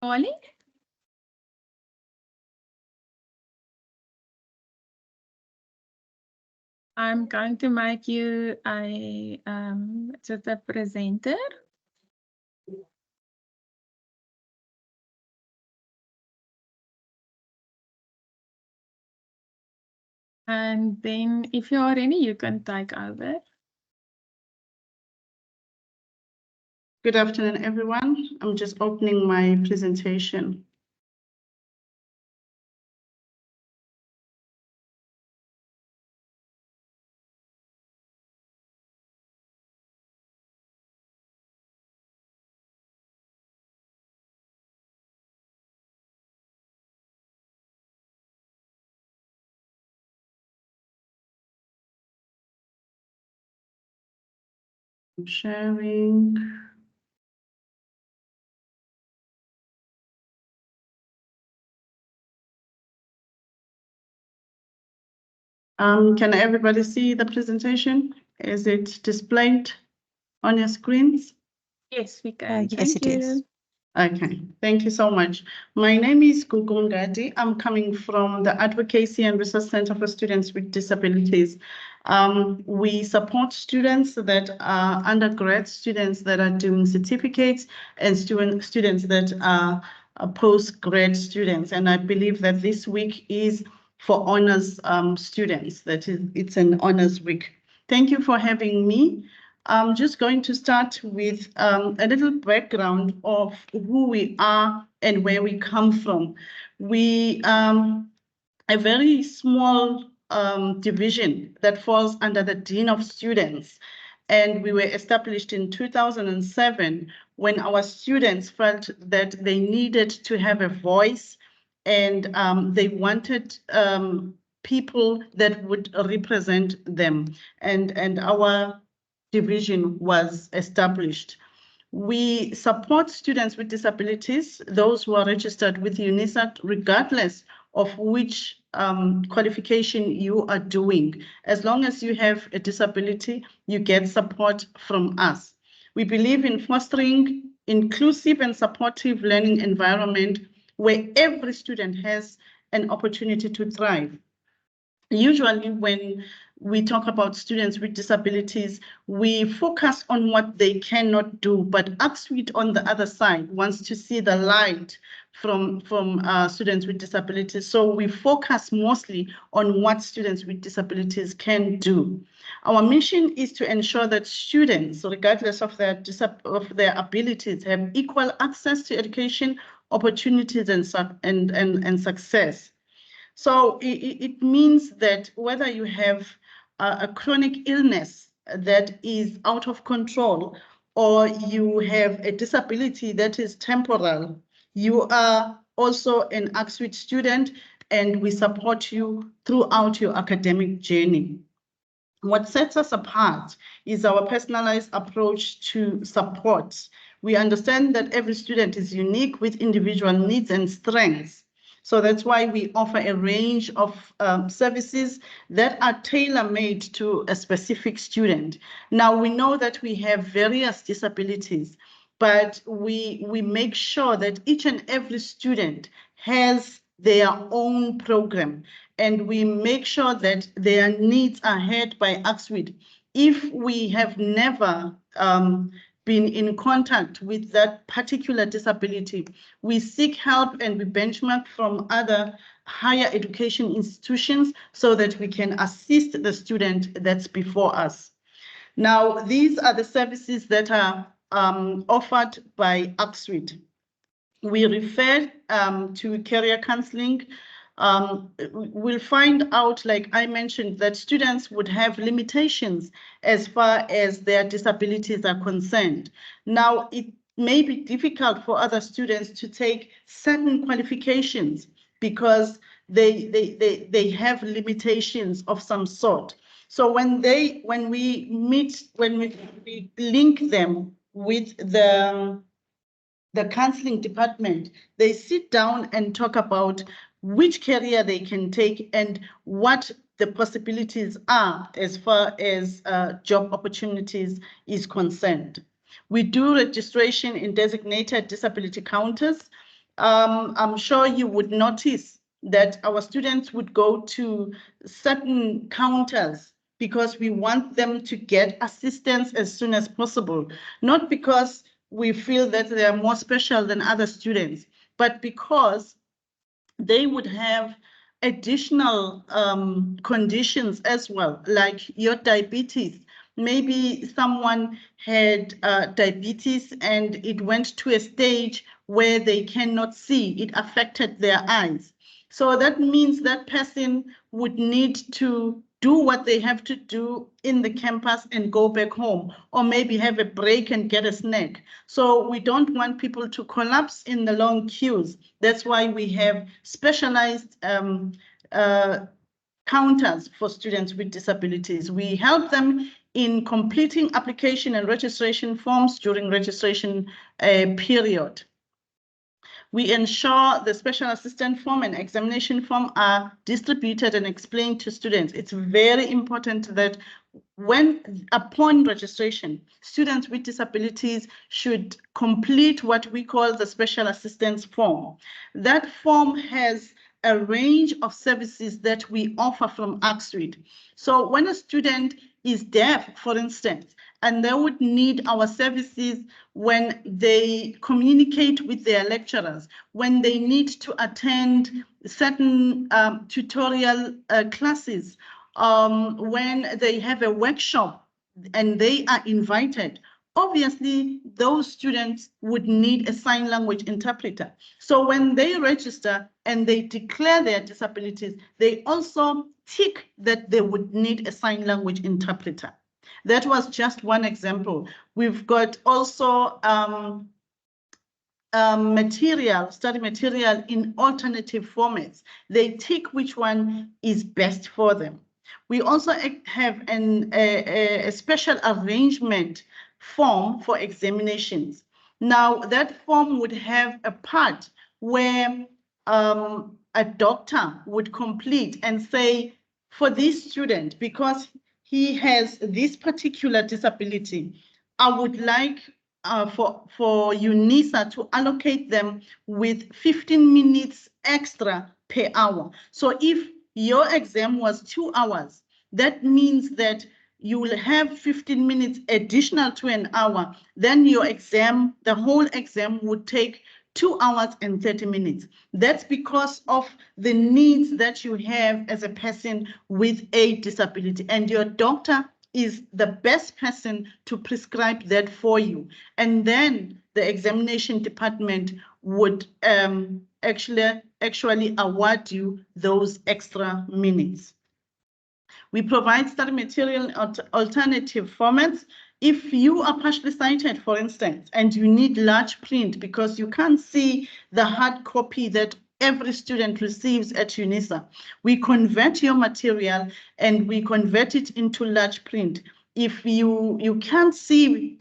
Ollie? I'm going to make you a just a presenter. And then if you are ready, you can take over. Good afternoon, everyone. I'm just opening my presentation. I'm sharing. Can everybody see the presentation? Is it displayed on your screens? Yes, we can. Yes, it is. Okay, thank you so much. My name is Gugu Ngadi. I'm coming from the Advocacy and Resource Center for Students with Disabilities. We support students that are undergrad students that are doing certificates and students that are postgrad students. And I believe that this week is for honors students. It's an honors week. Thank you for having me. I'm just going to start with a little background of who we are and where we come from. We a very small division that falls under the Dean of Students. And we were established in 2007 when our students felt that they needed to have a voice and they wanted people that would represent them. And our division was established. We support students with disabilities, those who are registered with UNISA, regardless of which qualification you are doing. As long as you have a disability, you get support from us. We believe in fostering inclusive and supportive learning environment where every student has an opportunity to thrive. Usually when we talk about students with disabilities, we focus on what they cannot do, but ARCSWiD on the other side wants to see the light from students with disabilities. So we focus mostly on what students with disabilities can do. Our mission is to ensure that students, regardless of their abilities, have equal access to education, opportunities, and success. So it means that whether you have a chronic illness that is out of control or you have a disability that is temporal, you are also an ARCSWiD student and we support you throughout your academic journey. What sets us apart is our personalized approach to support. We understand that every student is unique with individual needs and strengths. So that's why we offer a range of services that are tailor-made to a specific student. Now, we know that we have various disabilities, but we make sure that each and every student has their own program, and we make sure that their needs are heard by ARCSWiD. If we have never been in contact with that particular disability, we seek help and we benchmark from other higher education institutions so that we can assist the student that's before us. Now, these are the services that are offered by ARCSWiD. We refer to career counseling. We'll find out, like I mentioned, that students would have limitations as far as their disabilities are concerned. Now, it may be difficult for other students to take certain qualifications because they have limitations of some sort. So when we link them with the counseling department, they sit down and talk about which career they can take and what the possibilities are as far as job opportunities is concerned. We do registration in designated disability counters, I'm sure you would notice that our students would go to certain counters because we want them to get assistance as soon as possible, not because we feel that they are more special than other students, but because they would have additional conditions as well, like your diabetes. Maybe someone had diabetes and it went to a stage where they cannot see. It affected their eyes. So that means that person would need to do what they have to do in the campus and go back home, or maybe have a break and get a snack. So we don't want people to collapse in the long queues. That's why we have specialized counters for students with disabilities. We help them in completing application and registration forms during registration period. We ensure the special assistant form and examination form are distributed and explained to students. It's very important that upon registration, students with disabilities should complete what we call the special assistance form. That form has a range of services that we offer from ARCSWiD. So when a student is deaf, for instance, and they would need our services when they communicate with their lecturers, when they need to attend certain tutorial classes, when they have a workshop and they are invited, obviously those students would need a sign language interpreter. So when they register and they declare their disabilities, they also tick that they would need a sign language interpreter. That was just one example. We've got also study material in alternative formats. They tick which one is best for them. We also have a special arrangement form for examinations. Now, that form would have a part where a doctor would complete and say, for this student, because he has this particular disability, I would like for UNISA to allocate them with 15 minutes extra per hour. So if your exam was 2 hours, that means that you will have 15 minutes additional to an hour. Then your exam, the whole exam would take 2 hours and 30 minutes. That's because of the needs that you have as a person with a disability, and your doctor is the best person to prescribe that for you. And then the examination department would actually award you those extra minutes. We provide study material in alternative formats. If you are partially sighted, for instance, and you need large print because you can't see the hard copy that every student receives at UNISA, we convert your material and we convert it into large print. If you can't see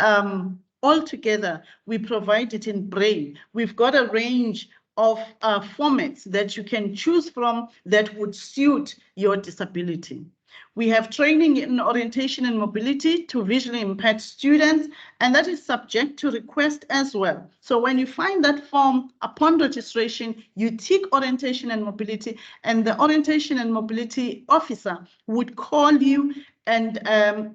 altogether, we provide it in Braille. We've got a range of formats that you can choose from that would suit your disability. We have training in orientation and mobility to visually impaired students, and that is subject to request as well. So when you find that form upon registration, you tick orientation and mobility, and the orientation and mobility officer would call you and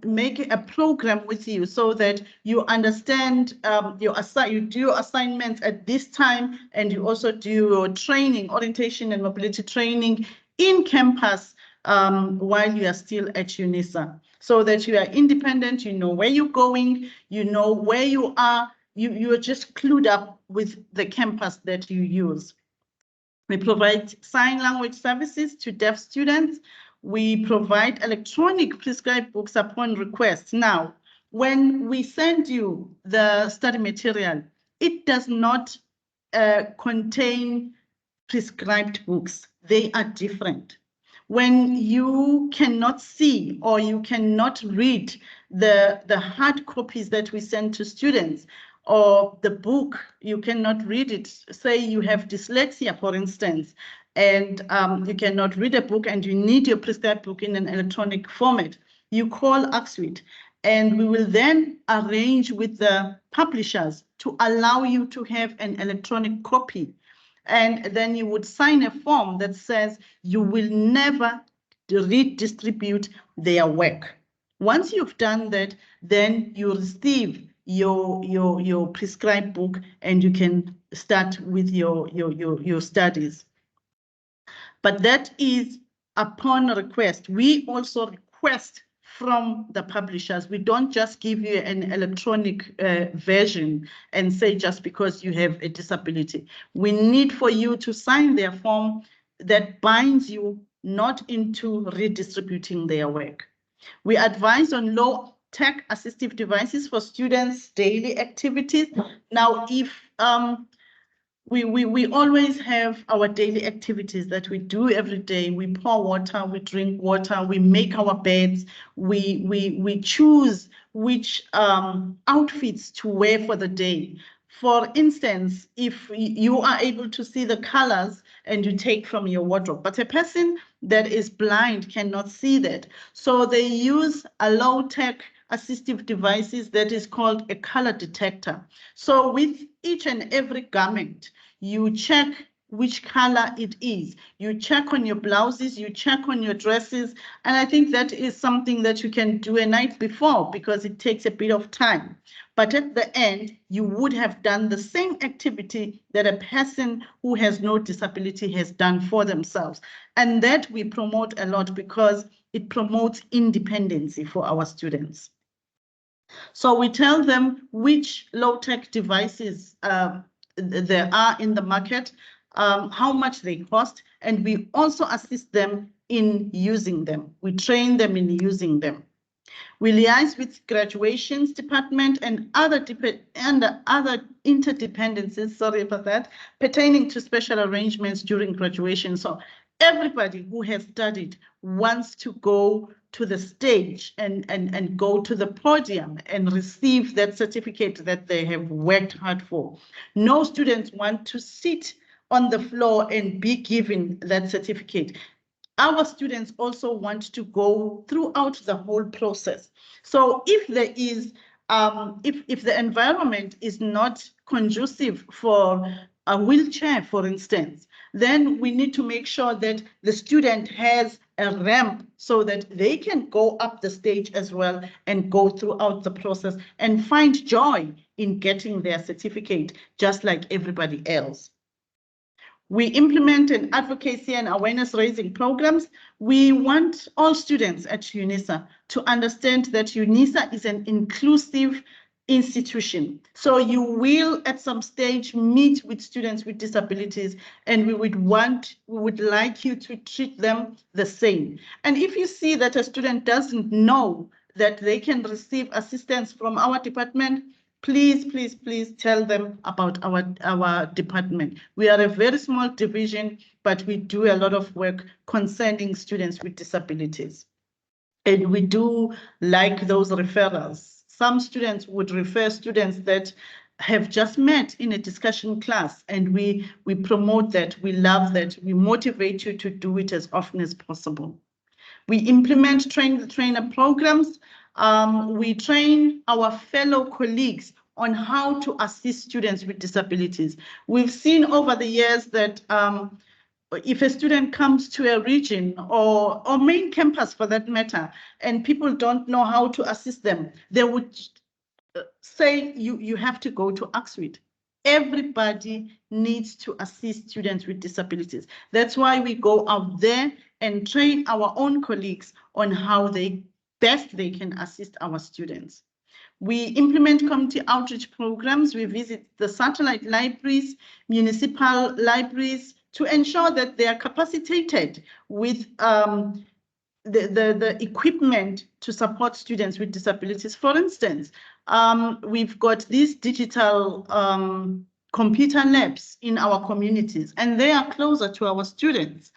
make a program with you so that you understand you do your assignments at this time, and you also do your training, orientation and mobility training in campus while you are still at UNISA, so that you are independent, you know where you're going, you know where you are, you are just clued up with the campus that you use. We provide sign language services to deaf students. We provide electronic prescribed books upon request. Now, when we send you the study material, it does not contain prescribed books. They are different. When you cannot see or you cannot read the hard copies that we send to students, or the book, you cannot read it. Say you have dyslexia, for instance, and you cannot read a book and you need your prescribed book in an electronic format. You call ARCSWiD, and we will then arrange with the publishers to allow you to have an electronic copy. And then you would sign a form that says you will never redistribute their work. Once you've done that, then you receive your prescribed book and you can start with your studies. But that is upon request. We also request from the publishers. We don't just give you an electronic version and say just because you have a disability. We need for you to sign their form that binds you not into redistributing their work. We advise on low-tech assistive devices for students' daily activities. Now, if we always have our daily activities that we do every day. We pour water, we drink water, we make our beds, we choose which outfits to wear for the day. For instance, if you are able to see the colors and you take from your wardrobe, but a person that is blind cannot see that. So they use a low-tech assistive devices that is called a color detector. So with each and every garment, you check which color it is. You check on your blouses, you check on your dresses, and I think that is something that you can do a night before because it takes a bit of time. But at the end, you would have done the same activity that a person who has no disability has done for themselves. And that we promote a lot because it promotes independency for our students. So we tell them which low-tech devices there are in the market, how much they cost, and we also assist them in using them. We train them in using them. We liaise with graduations department and other interdependencies, sorry about that, pertaining to special arrangements during graduation. So everybody who has studied wants to go to the stage and go to the podium and receive that certificate that they have worked hard for. No students want to sit on the floor and be given that certificate. Our students also want to go throughout the whole process. So if there is, if the environment is not conducive for a wheelchair, for instance, then we need to make sure that the student has a ramp so that they can go up the stage as well and go throughout the process and find joy in getting their certificate, just like everybody else. We implement an advocacy and awareness raising programs. We want all students at UNISA to understand that UNISA is an inclusive institution. So you will at some stage meet with students with disabilities, and we would like you to treat them the same. And if you see that a student doesn't know that they can receive assistance from our department, please tell them about our department. We are a very small division, but we do a lot of work concerning students with disabilities. And we do like those referrals. Some students would refer students that have just met in a discussion class, and we promote that, we love that, we motivate you to do it as often as possible. We implement trainer programs. We train our fellow colleagues on how to assist students with disabilities. We've seen over the years that if a student comes to a region or main campus for that matter, and people don't know how to assist them, they would say you have to go to ARCSWiD. Everybody needs to assist students with disabilities. That's why we go out there and train our own colleagues on how they can assist our students. We implement community outreach programs. We visit the satellite libraries, municipal libraries, to ensure that they are capacitated with the equipment to support students with disabilities. For instance, we've got these digital computer labs in our communities, and they are closer to our students.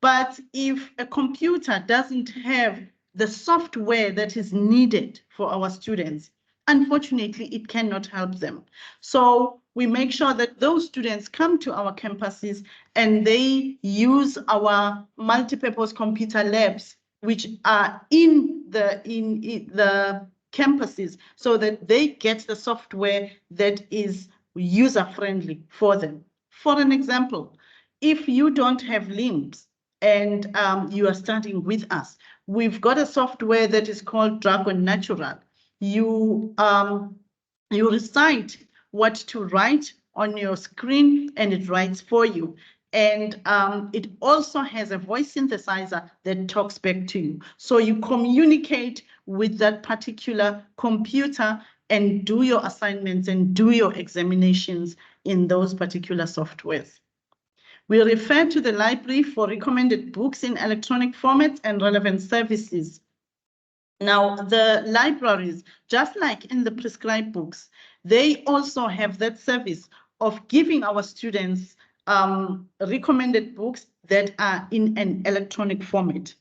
But if a computer doesn't have the software that is needed for our students, unfortunately, it cannot help them. So we make sure that those students come to our campuses and they use our multipurpose computer labs, which are in the campuses, so that they get the software that is user-friendly for them. For an example, if you don't have limbs and you are studying with us, we've got a software that is called Dragon Natural. You recite what to write on your screen and it writes for you. And it also has a voice synthesizer that talks back to you. So you communicate with that particular computer and do your assignments and do your examinations in those particular softwares. We refer to the library for recommended books in electronic formats and relevant services. Now, the libraries, just like in the prescribed books, they also have that service of giving our students recommended books that are in an electronic format.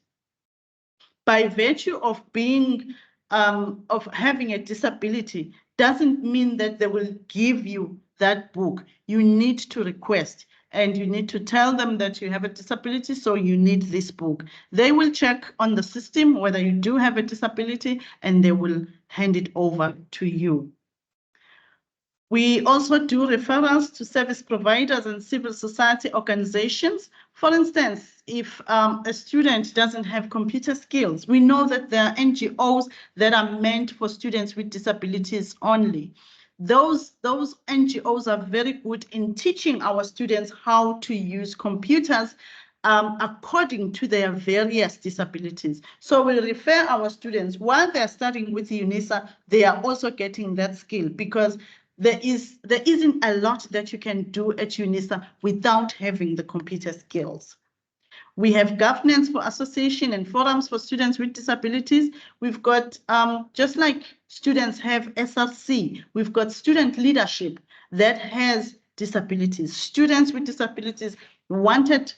By virtue of being, of having a disability, doesn't mean that they will give you that book. You need to request. And you need to tell them that you have a disability, so you need this book. They will check on the system whether you do have a disability, and they will hand it over to you. We also do referrals to service providers and civil society organizations. For instance, if a student doesn't have computer skills, we know that there are NGOs that are meant for students with disabilities only. Those NGOs are very good in teaching our students how to use computers according to their various disabilities. So we refer our students, while they're studying with UNISA, they are also getting that skill, because there isn't a lot that you can do at UNISA without having the computer skills. We have governance for association and forums for students with disabilities. We've got, just like students have SRC, we've got student leadership that has disabilities. Students with disabilities wanted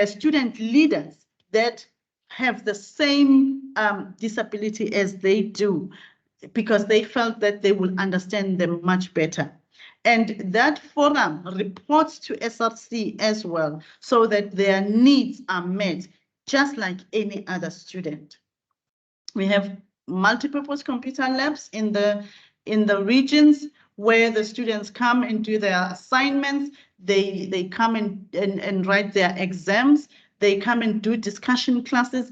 student leaders that have the same disability as they do, because they felt that they will understand them much better. And that forum reports to SRC as well, so that their needs are met just like any other student. We have multipurpose computer labs in the regions where the students come and do their assignments. They come and write their exams. They come and do discussion classes.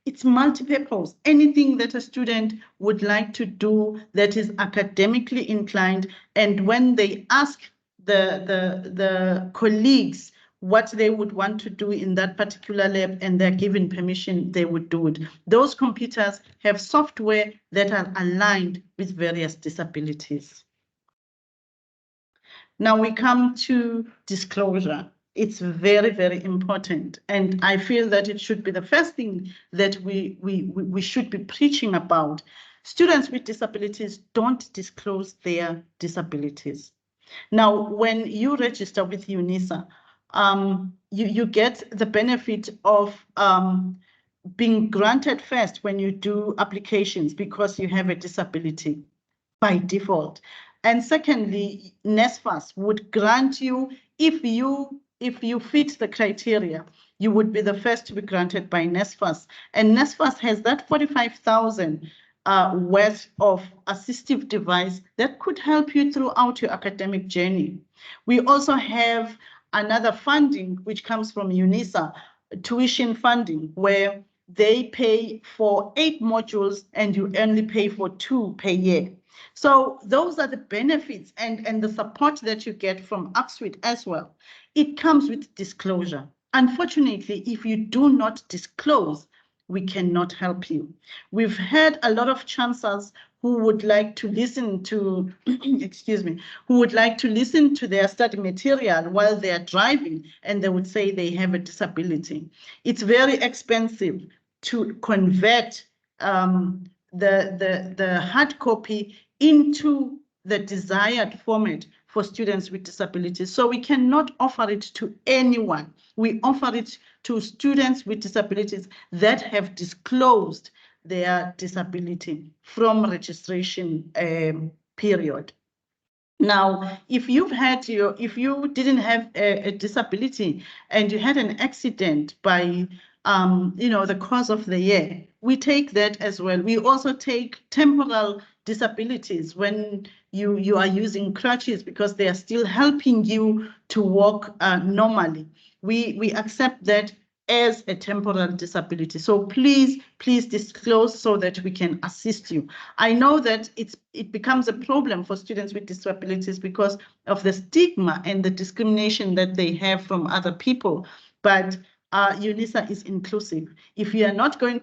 It's multi-purpose. Anything that a student would like to do that is academically inclined, and when they ask the colleagues what they would want to do in that particular lab and they're given permission, they would do it. Those computers have software that are aligned with various disabilities. Now we come to disclosure. It's very, very important. And I feel that it should be the first thing that we should be preaching about. Students with disabilities don't disclose their disabilities. Now, when you register with UNISA, you get the benefit of being granted first when you do applications because you have a disability by default. And secondly, NSFAS would grant you, if you fit the criteria, you would be the first to be granted by NSFAS. And NSFAS has that 45,000 worth of assistive device that could help you throughout your academic journey. We also have another funding which comes from UNISA, tuition funding, where they pay for 8 modules and you only pay for 2 per year. So those are the benefits and the support that you get from ARCSWiD as well. It comes with disclosure. Unfortunately, if you do not disclose, we cannot help you. We've had a lot of chancellors who would like to listen to, excuse me, who would like to listen to their study material while they're driving, and they would say they have a disability. It's very expensive to convert the hard copy into the desired format for students with disabilities. So we cannot offer it to anyone. We offer it to students with disabilities that have disclosed their disability from registration period. Now, if you didn't have a disability and you had an accident by the course of the year, we take that as well. We also take temporal disabilities when you are using crutches because they are still helping you to walk normally. We accept that as a temporal disability. So please disclose so that we can assist you. I know that it becomes a problem for students with disabilities because of the stigma and the discrimination that they have from other people, but UNISA is inclusive. If you are not going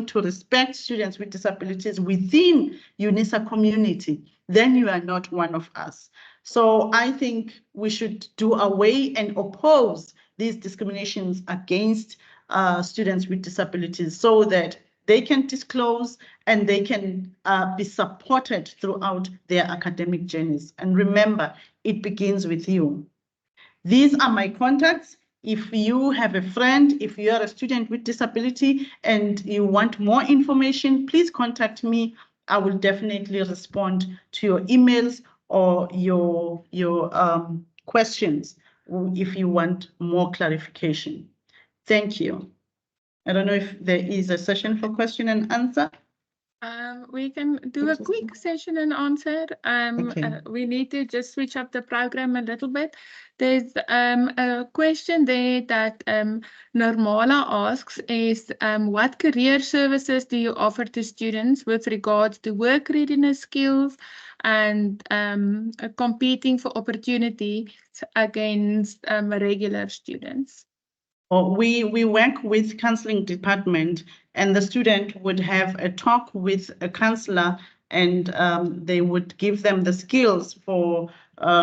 to respect students with disabilities within UNISA community, then you are not one of us. So I think we should do away and oppose these discriminations against students with disabilities so that they can disclose and they can be supported throughout their academic journeys. And remember, it begins with you. These are my contacts. If you have a friend, if you are a student with disability and you want more information, please contact me. I will definitely respond to your emails or your questions if you want more clarification. Thank you. I don't know if there is a session for question and answer. We can do a quick session and answer. Okay. We need to just switch up the program a little bit. There's a question there that Normala asks is, what career services do you offer to students with regards to work readiness skills and competing for opportunities against regular students? We work with counseling department, and the student would have a talk with a counselor, and they would give them the skills for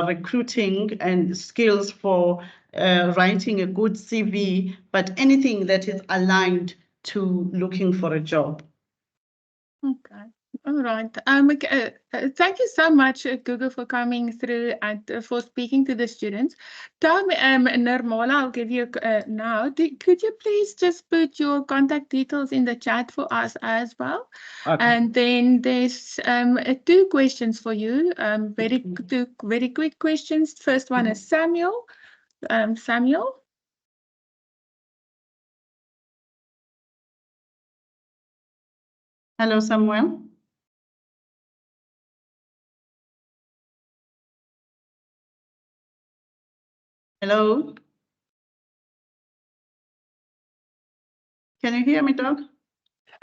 recruiting and skills for writing a good CV, but anything that is aligned to looking for a job. Okay. All right. Thank you so much, Google, for coming through and for speaking to the students. Tell me, Nirmala, I'll give you now. Could you please just put your contact details in the chat for us as well? Okay. And then there's two questions for you. Two very quick questions. First one is Samuel. Samuel. Hello, Samuel. Hello. Can you hear me, dog?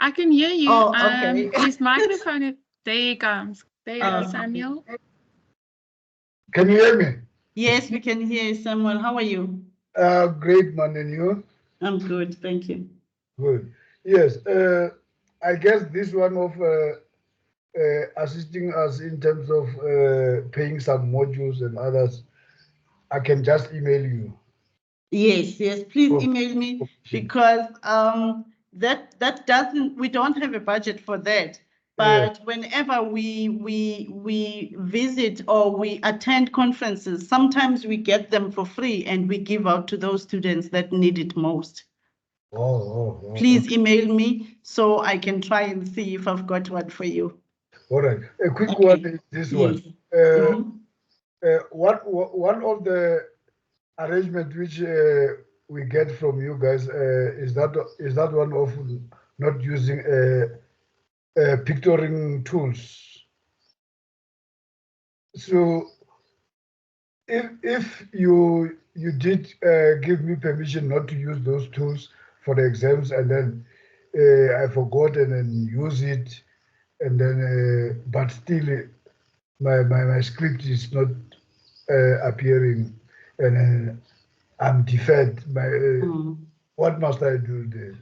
I can hear you. Oh, okay. His microphone, there he comes. There you go, Samuel. Can you hear me? Yes, we can hear you, Samuel. How are you? Great, man, and you? I'm good, thank you. Good. Yes, I guess this one of assisting us in terms of paying some modules and others, I can just email you. Yes, please email me because that doesn't, we don't have a budget for that. But whenever we visit or we attend conferences, sometimes we get them for free and we give out to those students that need it most. Please email me so I can try and see if I've got one for you. All right. A quick one is this one. One of the arrangement which we get from you guys is that one of not using pictoring tools. So if you did give me permission not to use those tools for the exams, and then I forgot and then use it, and then but still my script is not appearing, and then I'm deferred. What must I do there?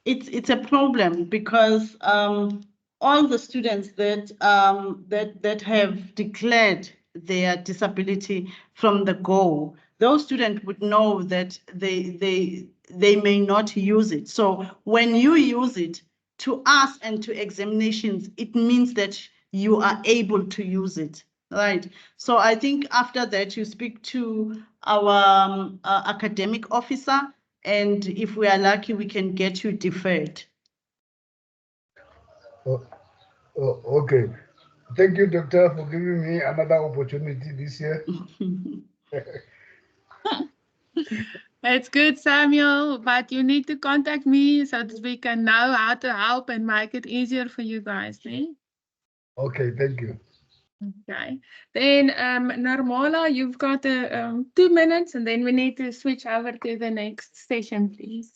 It's a problem because all the students that have declared their disability from the go, those students would know that they may not use it. So when you use it to us and to examinations, it means that you are able to use it. Right. So I think after that, you speak to our academic officer, and if we are lucky, we can get you deferred. Okay. Thank you, Doctor, for giving me another opportunity this year. It's good, Samuel, but you need to contact me so that we can know how to help and make it easier for you guys. Eh? Okay, thank you. Okay. Then Narmala, you've got 2 minutes, and then we need to switch over to the next session, please.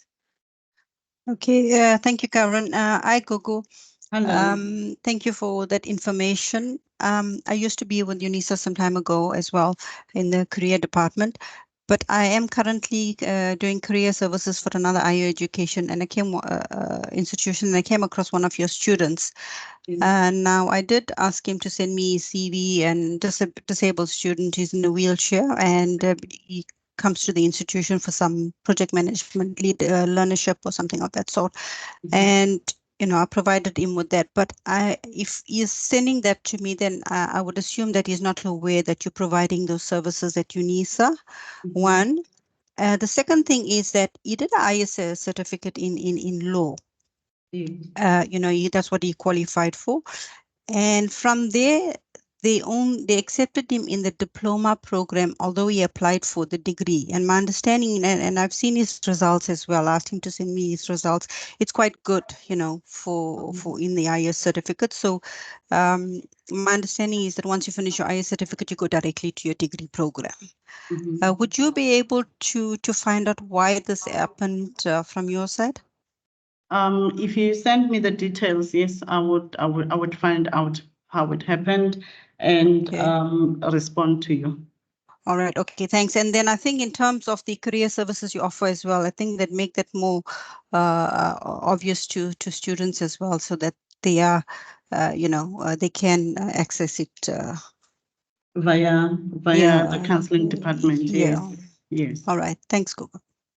Okay, thank you, Karen. Hi, Gogo. Hello. Thank you for that information. I used to be with UNISA some time ago as well in the career department, but I am currently doing career services for another higher education, and I came institution, and I came across one of your students. And now I did ask him to send me CV, and disabled student. He's in a wheelchair, and he comes to the institution for some project management lead learnership or something of that sort. And I provided him with that. But if he's sending that to me, then I would assume that he's not aware that you're providing those services at UNISA. One. The second thing is that he did an ISS certificate in law. That's what he qualified for. And from there, they accepted him in the diploma program, although he applied for the degree. And my understanding, and I've seen his results as well, asked him to send me his results. It's quite good, for in the IS certificate. So my understanding is that once you finish your IS certificate, you go directly to your degree program. Would you be able to find out why this happened from your side? If you send me the details, yes, I would find out how it happened and respond to you. All right. Okay. Thanks. And then I think in terms of the career services you offer as well, I think that make that more obvious to students as well, so that they are, they can access it Via the counseling department. Yeah. Yes. All right. Thanks, Google.